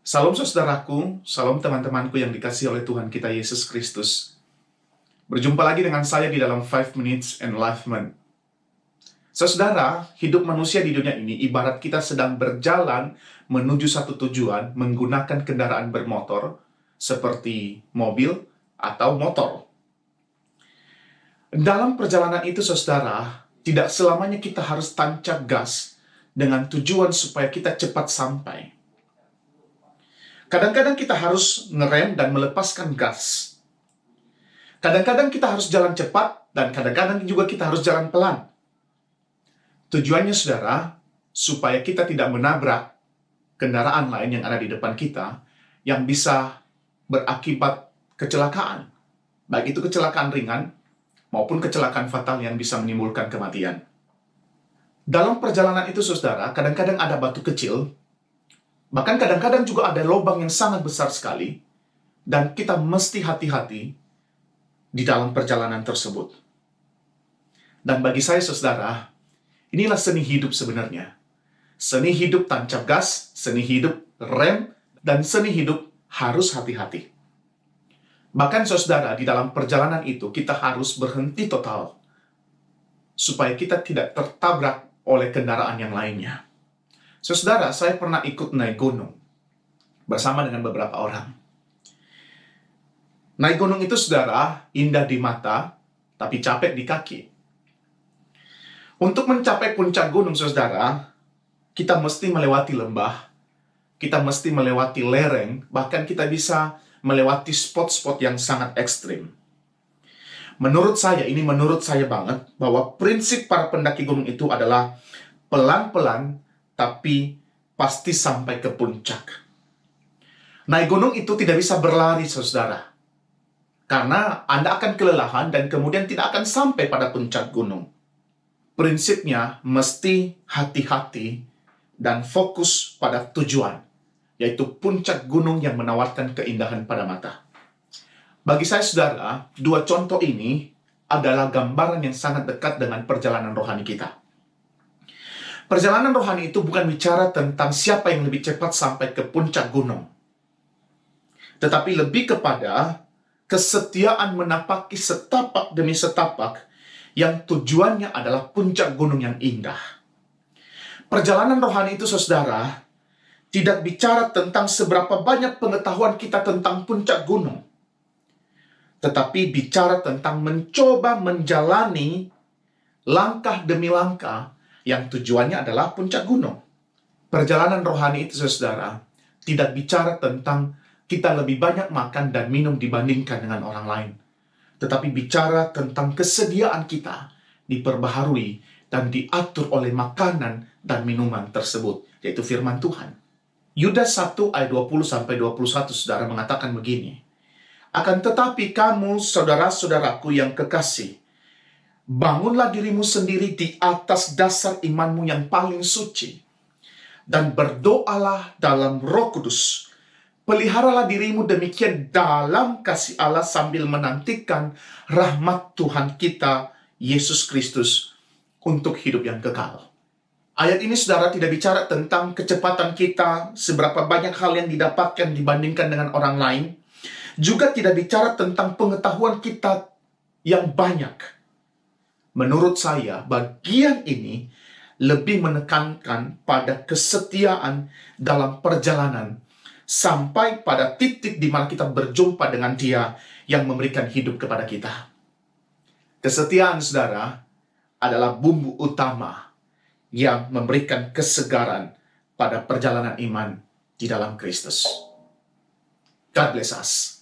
Salam saudaraku, salam teman-temanku yang dikasihi oleh Tuhan kita Yesus Kristus. Berjumpa lagi dengan saya di dalam 5 Minutes Enlightenment. Saudara, hidup manusia di dunia ini ibarat kita sedang berjalan menuju satu tujuan menggunakan kendaraan bermotor seperti mobil atau motor. Dalam perjalanan itu, saudara, tidak selamanya kita harus tancap gas dengan tujuan supaya kita cepat sampai. Kadang-kadang kita harus ngerem dan melepaskan gas. Kadang-kadang kita harus jalan cepat, dan kadang-kadang juga kita harus jalan pelan. Tujuannya, saudara, supaya kita tidak menabrak kendaraan lain yang ada di depan kita, yang bisa berakibat kecelakaan. Baik itu kecelakaan ringan, maupun kecelakaan fatal yang bisa menimbulkan kematian. Dalam perjalanan itu, saudara, kadang-kadang ada batu kecil, bahkan kadang-kadang juga ada lubang yang sangat besar sekali, dan kita mesti hati-hati di dalam perjalanan tersebut. Dan bagi saya, saudara, inilah seni hidup sebenarnya. Seni hidup tancap gas, seni hidup rem, dan seni hidup harus hati-hati. Bahkan, saudara, di dalam perjalanan itu kita harus berhenti total, supaya kita tidak tertabrak oleh kendaraan yang lainnya. Saudara, saya pernah ikut naik gunung bersama dengan beberapa orang. Naik gunung itu, saudara, indah di mata, tapi capek di kaki. Untuk mencapai puncak gunung, saudara, kita mesti melewati lembah, kita mesti melewati lereng, bahkan kita bisa melewati spot-spot yang sangat ekstrim. Menurut saya banget, bahwa prinsip para pendaki gunung itu adalah pelan-pelan, tapi pasti sampai ke puncak. Naik gunung itu tidak bisa berlari, saudara. Karena Anda akan kelelahan dan kemudian tidak akan sampai pada puncak gunung. Prinsipnya mesti hati-hati dan fokus pada tujuan, yaitu puncak gunung yang menawarkan keindahan pada mata. Bagi saya, saudara, dua contoh ini adalah gambaran yang sangat dekat dengan perjalanan rohani kita. Perjalanan rohani itu bukan bicara tentang siapa yang lebih cepat sampai ke puncak gunung, tetapi lebih kepada kesetiaan menapaki setapak demi setapak yang tujuannya adalah puncak gunung yang indah. Perjalanan rohani itu, saudara, tidak bicara tentang seberapa banyak pengetahuan kita tentang puncak gunung, tetapi bicara tentang mencoba menjalani langkah demi langkah yang tujuannya adalah puncak gunung. Perjalanan rohani itu, saudara, tidak bicara tentang kita lebih banyak makan dan minum dibandingkan dengan orang lain, tetapi bicara tentang kesediaan kita diperbaharui dan diatur oleh makanan dan minuman tersebut, yaitu firman Tuhan. Yudas 1 ayat 20-21, saudara, mengatakan begini, "Akan tetapi kamu, saudara-saudaraku yang kekasih, bangunlah dirimu sendiri di atas dasar imanmu yang paling suci, dan berdoalah dalam Roh Kudus. Peliharalah dirimu demikian dalam kasih Allah sambil menantikan rahmat Tuhan kita, Yesus Kristus, untuk hidup yang kekal." Ayat ini, saudara, tidak bicara tentang kecepatan kita, seberapa banyak hal yang didapatkan dibandingkan dengan orang lain. Juga tidak bicara tentang pengetahuan kita yang banyak. Menurut saya, bagian ini lebih menekankan pada kesetiaan dalam perjalanan sampai pada titik di mana kita berjumpa dengan Dia yang memberikan hidup kepada kita. Kesetiaan, saudara, adalah bumbu utama yang memberikan kesegaran pada perjalanan iman di dalam Kristus. God bless us.